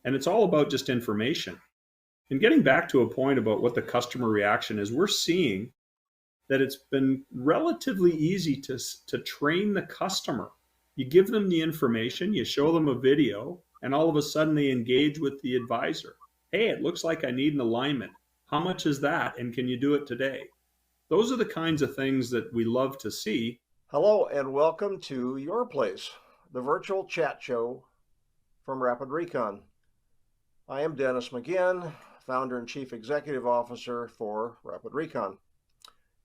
And it's all about just information. And getting back to a point about what the customer reaction is, we're seeing that it's been relatively easy to train the customer. You give them the information, you show them a video, and all of a sudden they engage with the advisor. Hey, it looks like I need an alignment. How much is that? And can you do it today? Those are the kinds of things that we love to see. Hello and welcome to Your Place, the virtual chat show from Rapid Recon. I am Dennis McGinn, founder and chief executive officer for Rapid Recon.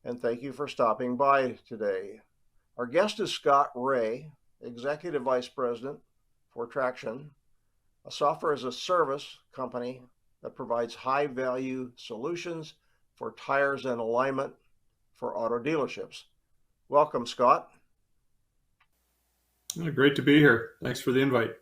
And thank you for stopping by today. Our guest is Scott Rea, executive vice president for TraXtion, a software as a service company that provides high value solutions for tires and alignment for auto dealerships. Welcome, Scott. Great to be here. Thanks for the invite.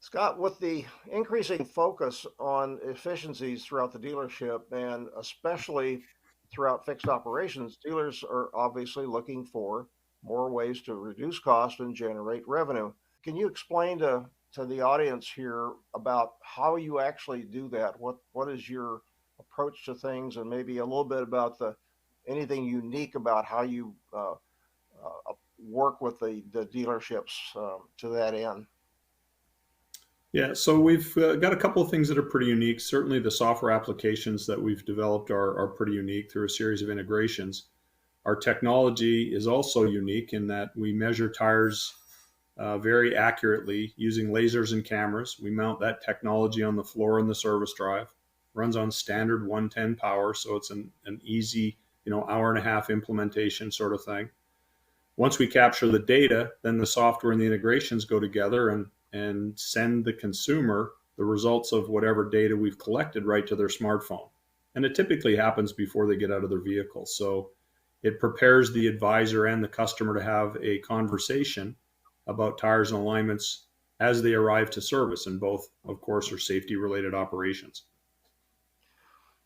Scott, with the increasing focus on efficiencies throughout the dealership and especially throughout fixed operations, dealers are obviously looking for more ways to reduce cost and generate revenue. Can you explain to the audience here about how you actually do that? What is your approach to things, and maybe a little bit about anything unique about how you work with the dealerships to that end? Yeah, so we've got a couple of things that are pretty unique. Certainly the software applications that we've developed are pretty unique through a series of integrations. Our technology is also unique in that we measure tires very accurately using lasers and cameras. We mount that technology on the floor in the service drive. Runs on standard 110 power, so it's an easy, hour and a half implementation sort of thing. Once we capture the data, then the software and the integrations go together and send the consumer the results of whatever data we've collected right to their smartphone. And it typically happens before they get out of their vehicle. So it prepares the advisor and the customer to have a conversation about tires and alignments as they arrive to service, and both, of course, are safety related operations.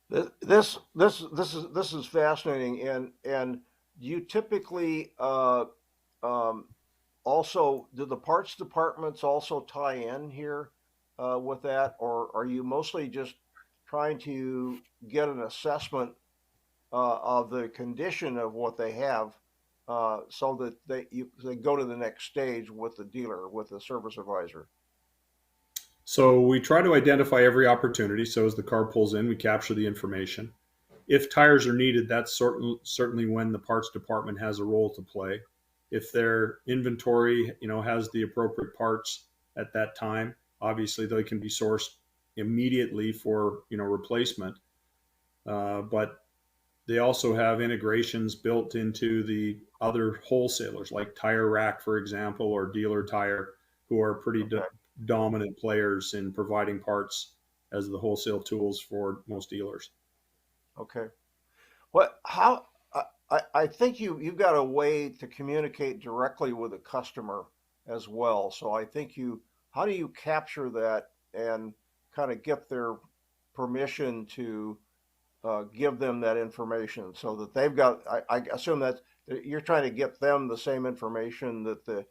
This is fascinating, and you typically also, do the parts departments also tie in here with that, or are you mostly just trying to get an assessment of the condition of what they have so that they go to the next stage with the dealer, with the service advisor? So we try to identify every opportunity. So as the car pulls in, we capture the information. If tires are needed, that's certainly when the parts department has a role to play. If their inventory, has the appropriate parts at that time, obviously they can be sourced immediately for, replacement. But they also have integrations built into the other wholesalers like Tire Rack, for example, or Dealer Tire, who are pretty dominant players in providing parts as the wholesale tools for most dealers. Okay. I think you've got a way to communicate directly with the customer as well. So I think how do you capture that and kind of get their permission to give them that information so that they've got, I assume that you're trying to get them the same information that the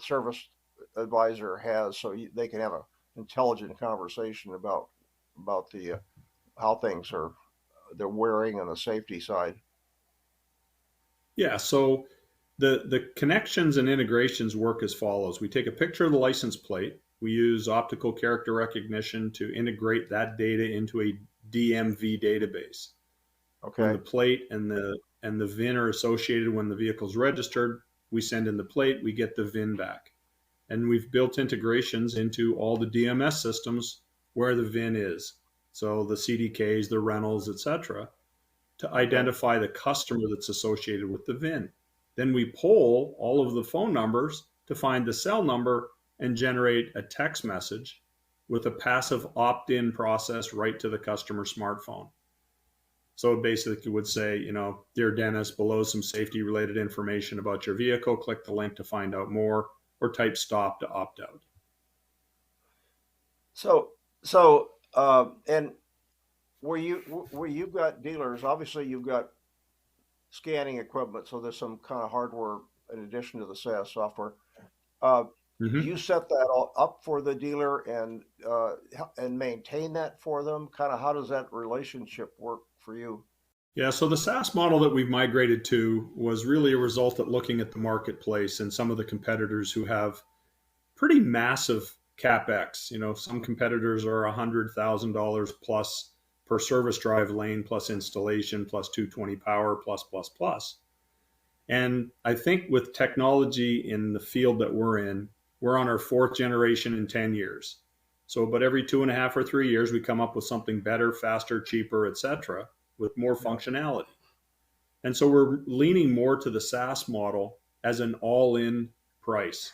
service advisor has, so they can have an intelligent conversation about the how things are they're wearing on the safety side. Yeah, so the connections and integrations work as follows. We take a picture of the license plate. We use optical character recognition to integrate that data into a DMV database. Okay. When the plate and the VIN are associated when the vehicle's registered, we send in the plate, we get the VIN back. And we've built integrations into all the DMS systems where the VIN is. So the CDKs, the rentals, etc., to identify the customer that's associated with the VIN. Then we poll all of the phone numbers to find the cell number and generate a text message with a passive opt-in process right to the customer smartphone. So it basically would say, Dear Dennis, below some safety related information about your vehicle, click the link to find out more, or type stop to opt out. And where you've got dealers, obviously you've got scanning equipment, so there's some kind of hardware in addition to the SaaS software. do Hmm. you set that all up for the dealer and maintain that for them? Kind of how does that relationship work for you? Yeah, so the SaaS model that we've migrated to was really a result of looking at the marketplace and some of the competitors who have pretty massive capex. Some competitors are $100,000 plus per service drive lane, plus installation, plus 220 power, plus plus plus. And I think with technology in the field that we're in, we're on our fourth generation in 10 years. So, but every 2.5 or 3 years, we come up with something better, faster, cheaper, etc., with more Yeah. functionality. And so we're leaning more to the SaaS model as an all in price.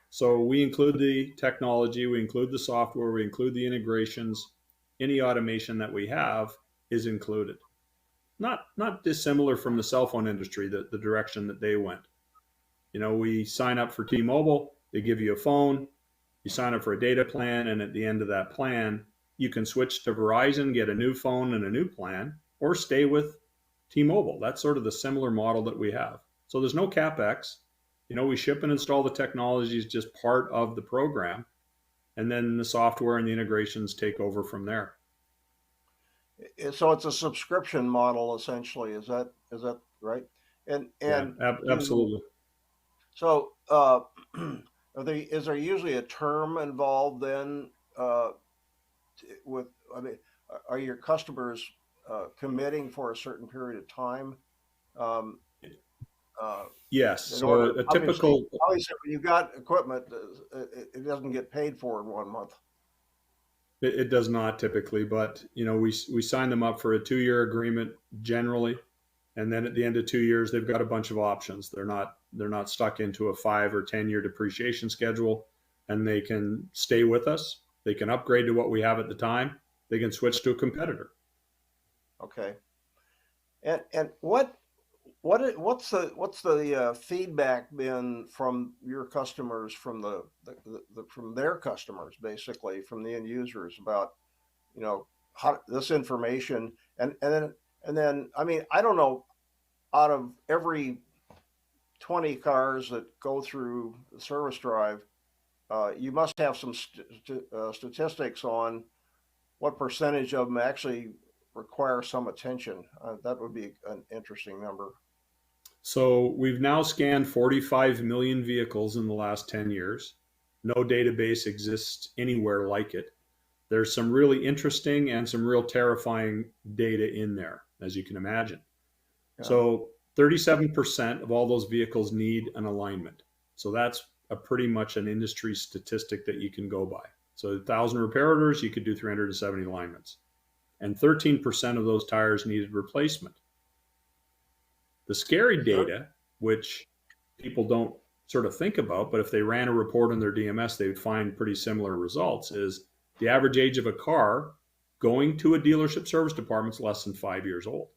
So we include the technology, we include the software, we include the integrations. Any automation that we have is included. Not dissimilar from the cell phone industry, the direction that they went. We sign up for T-Mobile, they give you a phone, you sign up for a data plan, and at the end of that plan, you can switch to Verizon, get a new phone and a new plan, or stay with T-Mobile. That's sort of the similar model that we have. So there's no capex. We ship and install the technology is just part of the program, and then the software and the integrations take over from there. So it's a subscription model essentially. Is that right? And Yeah, and do absolutely. so. Is there usually a term involved then with? I mean, are your customers committing for a certain period of time? Um, uh, Yes. in So order, a obviously, typical obviously, when you've got equipment, it doesn't get paid for in 1 month. it does not typically, but we sign them up for a 2-year agreement generally, and then at the end of 2 years, they've got a bunch of options. They're not stuck into a 5 or 10 year depreciation schedule, and they can stay with us. They can upgrade to what we have at the time. They can switch to a competitor. Okay. And what's the feedback been from your customers, from from their customers, basically from the end users about how this information and then I mean, I don't know, out of every 20 cars that go through the service drive, you must have some statistics on what percentage of them actually require some attention. That would be an interesting number. So we've now scanned 45 million vehicles in the last 10 years. No database exists anywhere like it. There's some really interesting and some real terrifying data in there, as you can imagine. Yeah. So 37% of all those vehicles need an alignment. So that's a pretty much an industry statistic that you can go by. So 1,000 repair orders, you could do 370 alignments. And 13% of those tires needed replacement. The scary data, which people don't sort of think about, but if they ran a report on their DMS, they would find pretty similar results, is the average age of a car going to a dealership service department is less than 5 years old.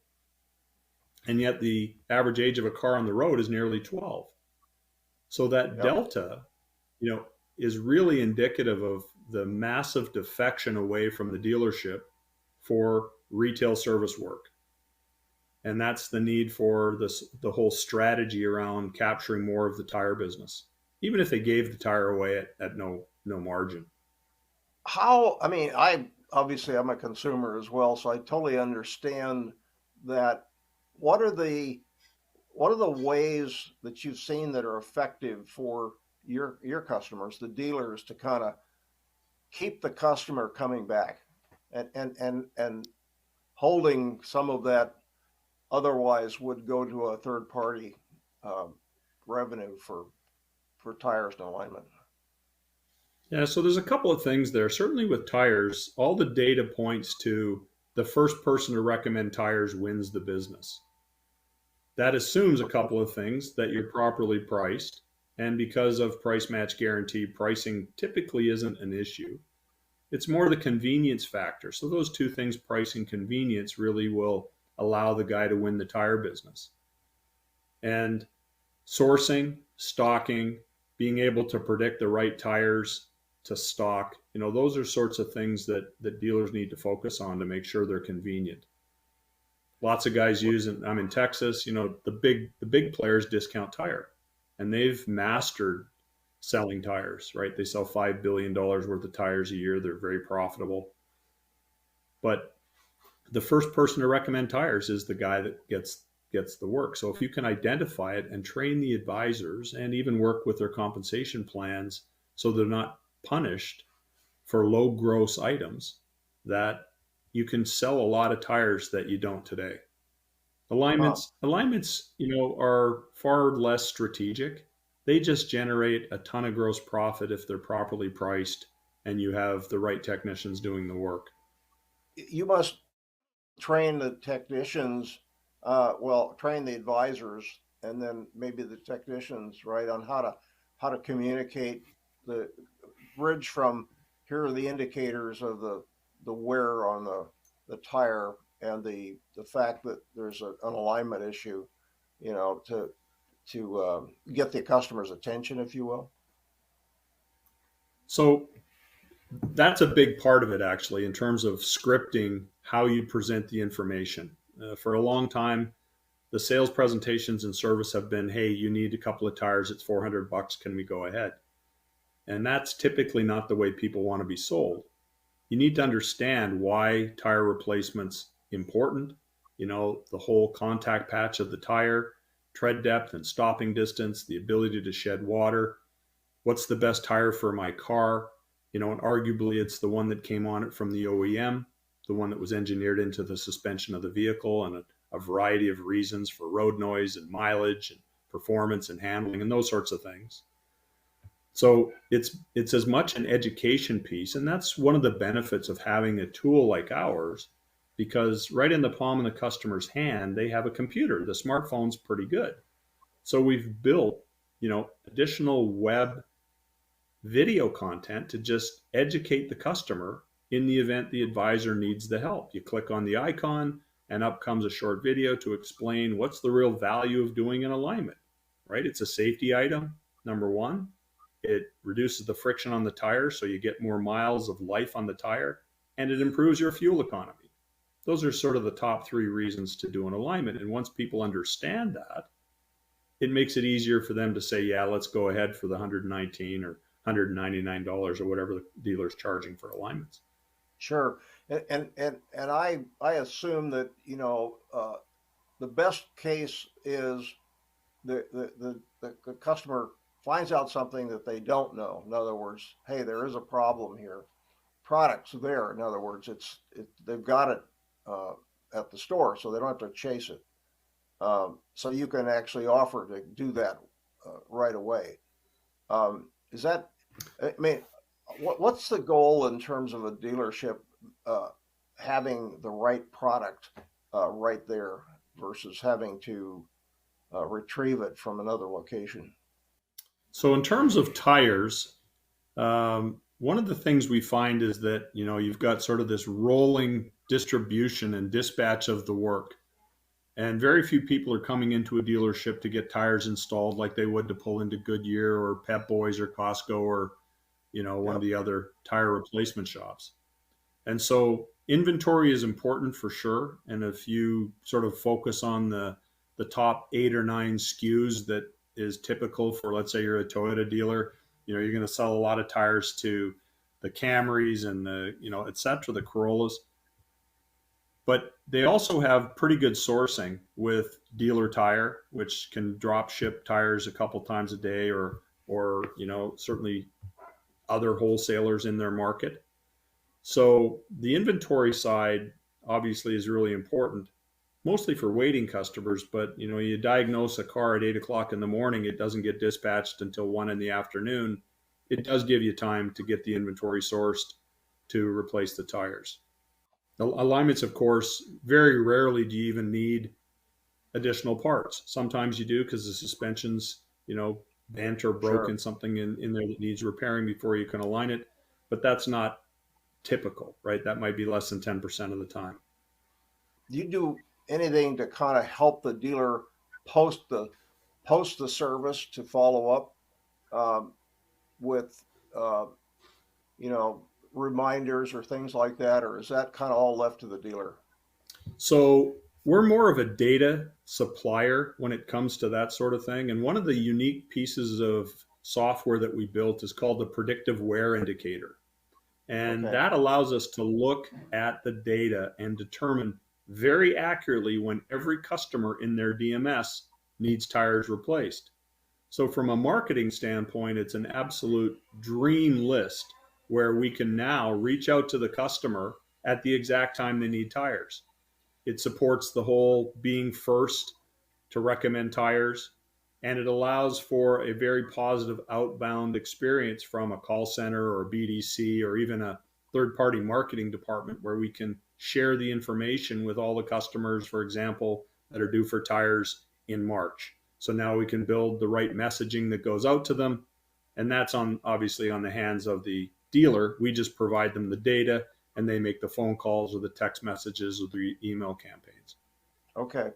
And yet the average age of a car on the road is nearly 12. So that Yep. delta, you know, is really indicative of the massive defection away from the dealership for retail service work. And that's the need for the whole strategy around capturing more of the tire business, even if they gave the tire away at no margin. I mean, I'm a consumer as well, so I totally understand that. What are the what are the ways that you've seen that are effective for your customers, the dealers, to kind of keep the customer coming back and holding some of that otherwise would go to a third party um, revenue for tires and alignment? Yeah, so there's a couple of things there. Certainly with tires, all the data points to the first person to recommend tires wins the business. That assumes a couple of things: that you're properly priced, and because of price match guarantee, pricing typically isn't an issue. It's more the convenience factor. So those two things, price and convenience, really will allow the guy to win the tire business. And sourcing, stocking, being able to predict the right tires to stock, those are sorts of things that dealers need to focus on to make sure they're convenient. Lots of guys use, and I'm in Texas, the big players discount tire, and they've mastered selling tires, right? They sell $5 billion worth of tires a year. They're very profitable. But the first person to recommend tires is the guy that gets the work. So if you can identify it and train the advisors and even work with their compensation plans so they're not punished for low gross items, that you can sell a lot of tires that you don't today. Huh. Alignments, are far less strategic. They just generate a ton of gross profit if they're properly priced and you have the right technicians doing the work. You must train the technicians, well, train the advisors, and then maybe the technicians, right, on how to communicate the bridge from here are the indicators of the wear on the tire and the fact that there's an alignment issue, to get the customer's attention, if you will. So that's a big part of it, actually, in terms of scripting how you present the information. For a long time, the sales presentations and service have been, hey, you need a couple of tires, it's $400, can we go ahead? And that's typically not the way people want to be sold. You need to understand why tire replacement's important. The whole contact patch of the tire, tread depth and stopping distance, the ability to shed water. What's the best tire for my car? And arguably it's the one that came on it from the OEM, the one that was engineered into the suspension of the vehicle, and a variety of reasons for road noise and mileage and performance and handling and those sorts of things. So it's as much an education piece, and that's one of the benefits of having a tool like ours, because right in the palm of the customer's hand, they have a computer. The smartphone's pretty good. So we've built, additional web video content to just educate the customer in the event the advisor needs the help. You click on the icon and up comes a short video to explain what's the real value of doing an alignment, right? It's a safety item, number one. It reduces the friction on the tire so you get more miles of life on the tire, and it improves your fuel economy. Those are sort of the top three reasons to do an alignment. And once people understand that, it makes it easier for them to say, yeah, let's go ahead for the 119 or $199 or whatever the dealer's charging for alignments. Sure. And I assume that, the best case is the customer finds out something that they don't know. In other words, hey, there is a problem here. Product's there. In other words, they've got it at the store, so they don't have to chase it. So you can actually offer to do that right away. Is that? I mean, what's the goal in terms of a dealership uh, having the right product right there versus having to retrieve it from another location? So, in terms of tires, one of the things we find is that you've got sort of this rolling distribution and dispatch of the work, and very few people are coming into a dealership to get tires installed like they would to pull into Goodyear or Pep Boys or Costco or one of Yep. the other tire replacement shops. And so inventory is important for sure. And if you sort of focus on the top 8 or 9 SKUs that is typical for, let's say you're a Toyota dealer, you're going to sell a lot of tires to the Camrys and the, et cetera, the Corollas. But they also have pretty good sourcing with Dealer Tire, which can drop ship tires a couple times a day, or certainly other wholesalers in their market. So the inventory side obviously is really important, mostly for waiting customers. But you diagnose a car at 8 o'clock in the morning, it doesn't get dispatched until 1 in the afternoon. It does give you time to get the inventory sourced to replace the tires. Alignments, of course, very rarely do you even need additional parts. Sometimes you do because the suspension's bent or Sure. broken, something in there that needs repairing before you can align it. But that's not typical, right? That might be less than 10% of the time. Do you do anything to kind of help the dealer post the post the service to follow up um, with uh, you know reminders or things like that, or is that kind of all left to the dealer? So we're more of a data supplier when it comes to that sort of thing. And one of the unique pieces of software that we built is called the predictive wear indicator. And Okay. that allows us to look at the data and determine very accurately when every customer in their DMS needs tires replaced. So, from a marketing standpoint, it's an absolute dream list where we can now reach out to the customer at the exact time they need tires. It supports the whole being first to recommend tires, and it allows for a very positive outbound experience from a call center or BDC or even a third party marketing department where we can share the information with all the customers, for example, that are due for tires in March. So now we can build the right messaging that goes out to them. And that's on obviously on the hands of the dealer. We just provide them the data and they make the phone calls or the text messages or the email campaigns. Okay.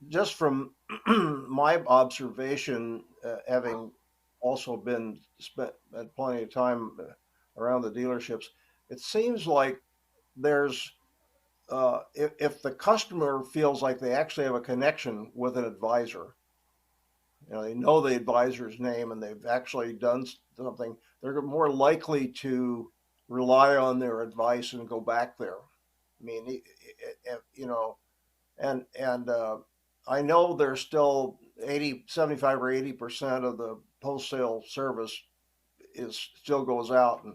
Just from my observation, having also been spent plenty of time around the dealerships, it seems like there's if the customer feels like they actually have a connection with an advisor, they know the advisor's name and they've actually done something, they're more likely to rely on their advice and go back there. I mean, you know, and I know there's still 75 or 80% of the post sale service is still goes out, and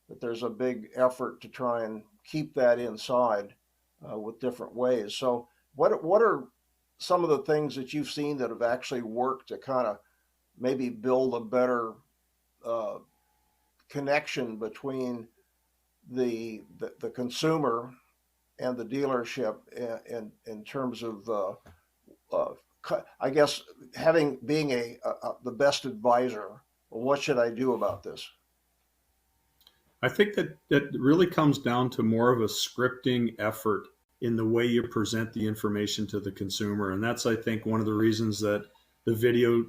that there's a big effort to try and keep that inside with different ways. So, what are some of the things that you've seen that have actually worked to kind of maybe build a better uh, connection between the consumer and the dealership in terms of uh, I guess having being the best advisor? What should I do about this? I think that that really comes down to more of a scripting effort in the way you present the information to the consumer. And that's, I think, one of the reasons that the video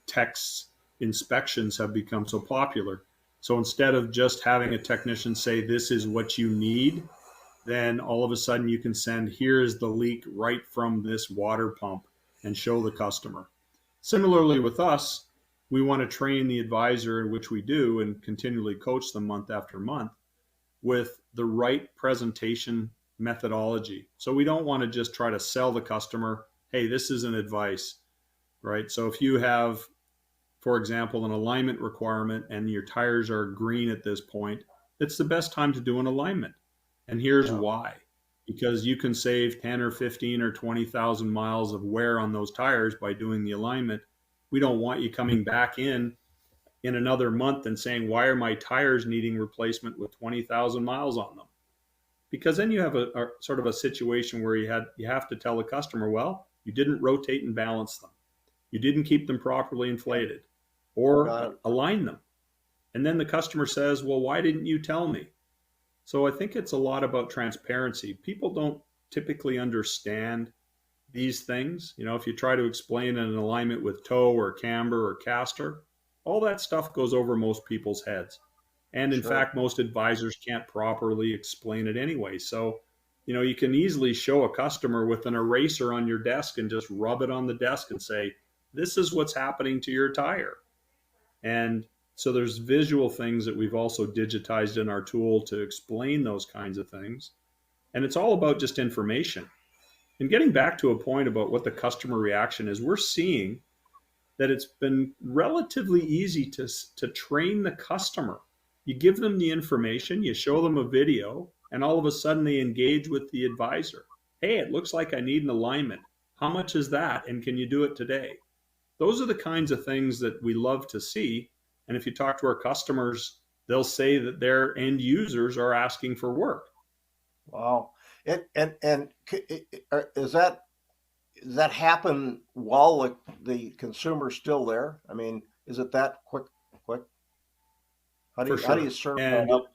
text inspections have become so popular. So instead of just having a technician say, this is what you need, then all of a sudden you can send, here's the leak right from this water pump and show the customer. Similarly with us, we want to train the advisor, which we do, and continually coach them month after month with the right presentation methodology. So we don't want to just try to sell the customer, hey, this is an advice, right? So if you have, for example, an alignment requirement and your tires are green at this point, it's the best time to do an alignment. And here's Yeah. why. Because you can save 10 or 15 or 20,000 miles of wear on those tires by doing the alignment. We don't want you coming back in another month and saying, why are my tires needing replacement with 20,000 miles on them? Because then you have a sort of a situation where you have to tell the customer, well, you didn't rotate and balance them. You didn't keep them properly Yeah. inflated or Got it. align them. And then the customer says, well, why didn't you tell me? So I think it's a lot about transparency. People don't typically understand these things. You know, if you try to explain an alignment with toe or camber or caster, all that stuff goes over most people's heads. And in Sure. fact, most advisors can't properly explain it anyway. So, you know, you can easily show a customer with an eraser on your desk and just rub it on the desk and say, this is what's happening to your tire. And so there's visual things that we've also digitized in our tool to explain those kinds of things. And it's all about just information. And getting back to a point about what the customer reaction is, we're seeing that it's been relatively easy to train the customer. You give them the information, you show them a video, and all of a sudden they engage with the advisor. Hey, it looks like I need an alignment. How much is that? And can you do it today? Those are the kinds of things that we love to see. And if you talk to our customers, they'll say that their end users are asking for work. Wow. Is that does that happen while the consumer's still there? I mean, is it that quick? Quick? For How do you sure. serve that up?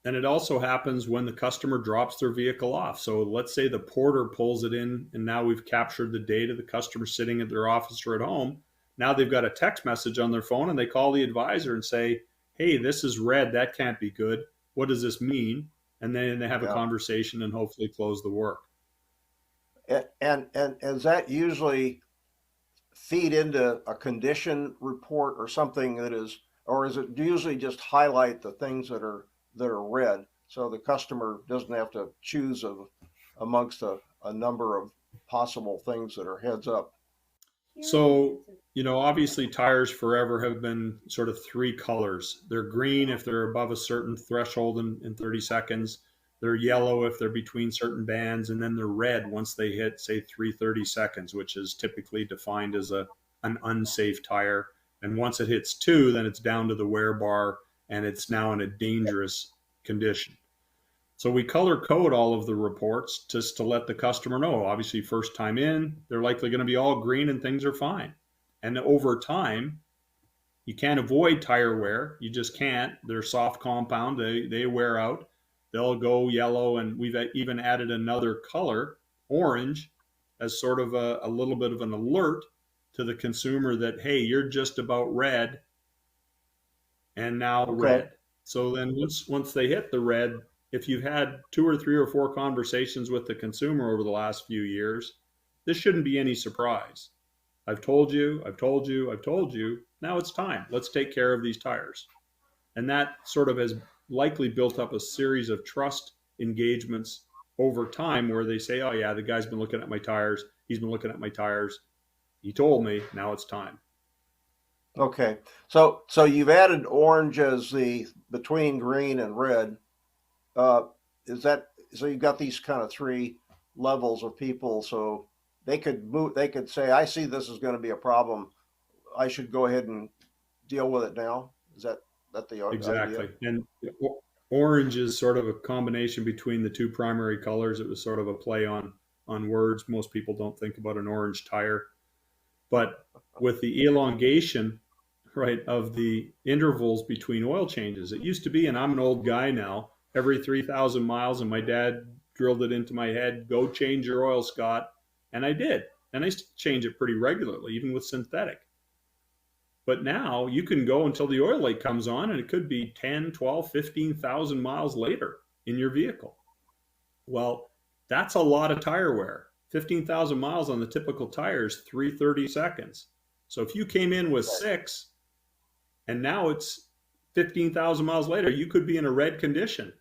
And it also happens when the customer drops their vehicle off. So let's say the porter pulls it in, and now we've captured the data. The customer's sitting at their office or at home. Now they've got a text message on their phone, and they call the advisor and say, hey, this is red. That can't be good. What does this mean? And then they have a Yeah. conversation and hopefully close the work. And is that usually feed into a condition report or something that is, or is it usually just highlight the things that are red so the customer doesn't have to choose amongst a number of possible things that are heads up? So, obviously tires forever have been sort of three colors. They're green if they're above a certain threshold in 30 seconds. They're yellow if they're between certain bands, and then they're red once they hit, say, 330 seconds, which is typically defined as an unsafe tire. And once it hits two, then it's down to the wear bar and it's now in a dangerous condition. So we color code all of the reports just to let the customer know. Obviously, first time in, they're likely going to be all green and things are fine. And over time, you can't avoid tire wear. You just can't. They're soft compound. They wear out. They'll go yellow, and we've even added another color, orange, as sort of a little bit of an alert to the consumer that, hey, you're just about red and now Okay. red. So then once they hit the red, if you've had two or three or four conversations with the consumer over the last few years, this shouldn't be any surprise. I've told you, I've told you, I've told you. Now it's time. Let's take care of these tires. And that sort of has likely built up a series of trust engagements over time where they say, oh, yeah, the guy's been looking at my tires. He's been looking at my tires. He told me, now it's time. Okay. So you've added orange as the between green and red. Uh, is that so? You've got these kind of three levels of people, so they could move. They could say, "I see this is going to be a problem. I should go ahead and deal with it now." Is that the idea? Exactly. And orange is sort of a combination between the two primary colors. It was sort of a play on words. Most people don't think about an orange tire, but with the elongation, right, of the intervals between oil changes, it used to be, and I'm an old guy now, every 3,000 miles, and my dad drilled it into my head, go change your oil, Scott. And I did. And I change it pretty regularly, even with synthetic. But now you can go until the oil light comes on, and it could be 10, 12, 15,000 miles later in your vehicle. Well, that's a lot of tire wear. 15,000 miles on the typical tire is 330 seconds. So if you came in with six and now it's 15,000 miles later, you could be in a red condition.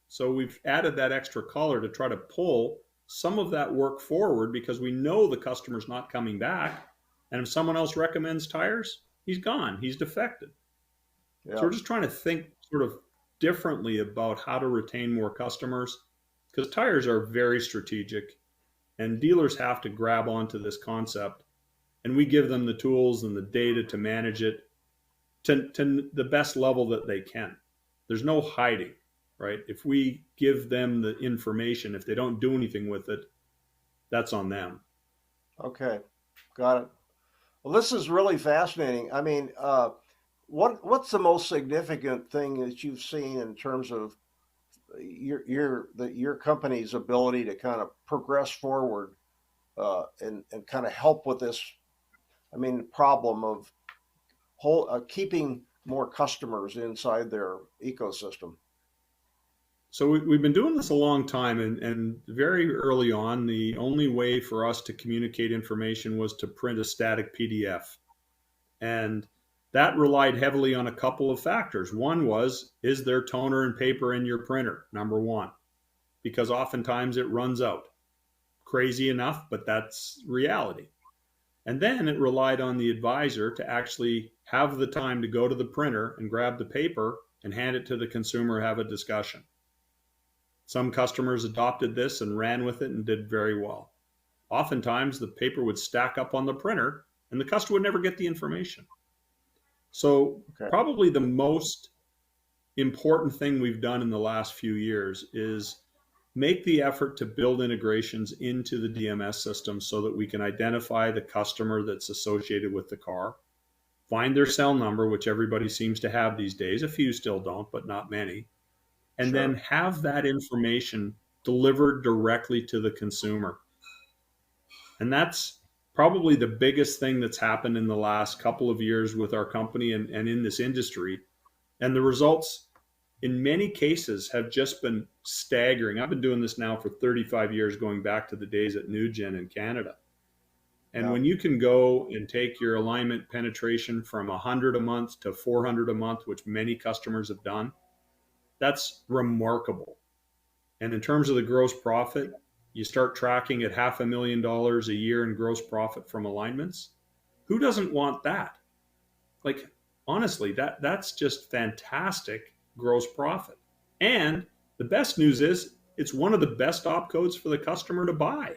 So we've added that extra color to try to pull some of that work forward because we know the customer's not coming back. And if someone else recommends tires, he's gone, he's defected. So Yeah. we're just trying to think sort of differently about how to retain more customers because tires are very strategic and dealers have to grab onto this concept and we give them the tools and the data to manage it to the best level that they can. There's no hiding, right? If we give them the information, if they don't do anything with it, that's on them. Okay. Got it. Well, this is really fascinating. I mean, what's the most significant thing that you've seen in terms of your company's ability to kind of progress forward and kind of help with this? I mean, problem of keeping more customers inside their ecosystem. So we've been doing this a long time, and very early on, the only way for us to communicate information was to print a static PDF. And that relied heavily on a couple of factors. One was, is there toner and paper in your printer? Number one, because oftentimes it runs out. Crazy enough, but that's reality. And then it relied on the advisor to actually have the time to go to the printer and grab the paper and hand it to the consumer, have a discussion. Some customers adopted this and ran with it and did very well. Oftentimes, the paper would stack up on the printer and the customer would never get the information. So, Okay. probably the most important thing we've done in the last few years is make the effort to build integrations into the DMS system so that we can identify the customer that's associated with the car, find their cell number, which everybody seems to have these days. A few still don't, but not many. And then Sure. have that information delivered directly to the consumer. And that's probably the biggest thing that's happened in the last couple of years with our company and in this industry. And the results in many cases have just been staggering. I've been doing this now for 35 years, going back to the days at Nugent in Canada. And Yeah. when you can go and take your alignment penetration from 100 a month to 400 a month, which many customers have done, that's remarkable. And in terms of the gross profit, you start tracking at $500,000 a year in gross profit from alignments. Who doesn't want that? Like, honestly, that's just fantastic gross profit. And the best news is it's one of the best opcodes for the customer to buy.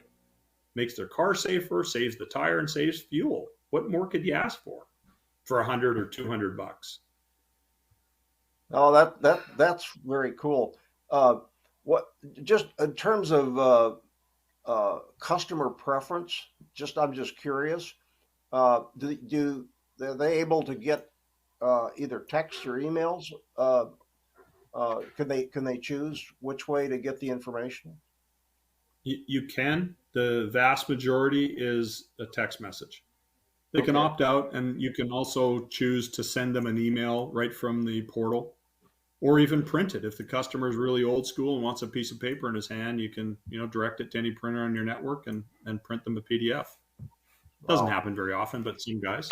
Makes their car safer, saves the tire, and saves fuel. What more could you ask for 100 or 200 bucks? Oh, that's very cool. Uh, what just in terms of customer preference? I'm just curious. Are they able to get either text or emails? Can they choose which way to get the information? You can. The vast majority is a text message. They can Okay. opt out, and you can also choose to send them an email right from the portal, or even print it. If the customer is really old school and wants a piece of paper in his hand, you can direct it to any printer on your network and print them a PDF. Doesn't Wow. happen very often, but some guys.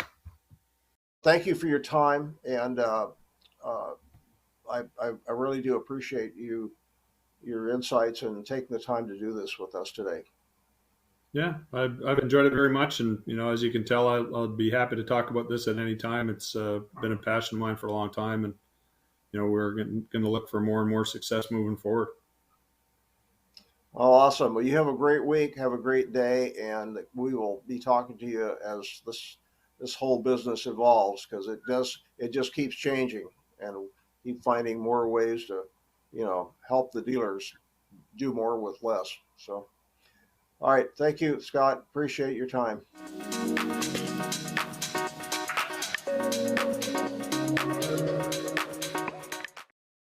Thank you for your time, and uh, I really do appreciate your insights and taking the time to do this with us today. Yeah, I've enjoyed it very much, and as you can tell, I'll be happy to talk about this at any time. It's been a passion of mine for a long time, and we're going to look for more and more success moving forward. Oh, awesome. Well, you have a great week, have a great day, and we will be talking to you as this whole business evolves because it just keeps changing and keep finding more ways to, help the dealers do more with less. So, all right. Thank you, Scott. Appreciate your time.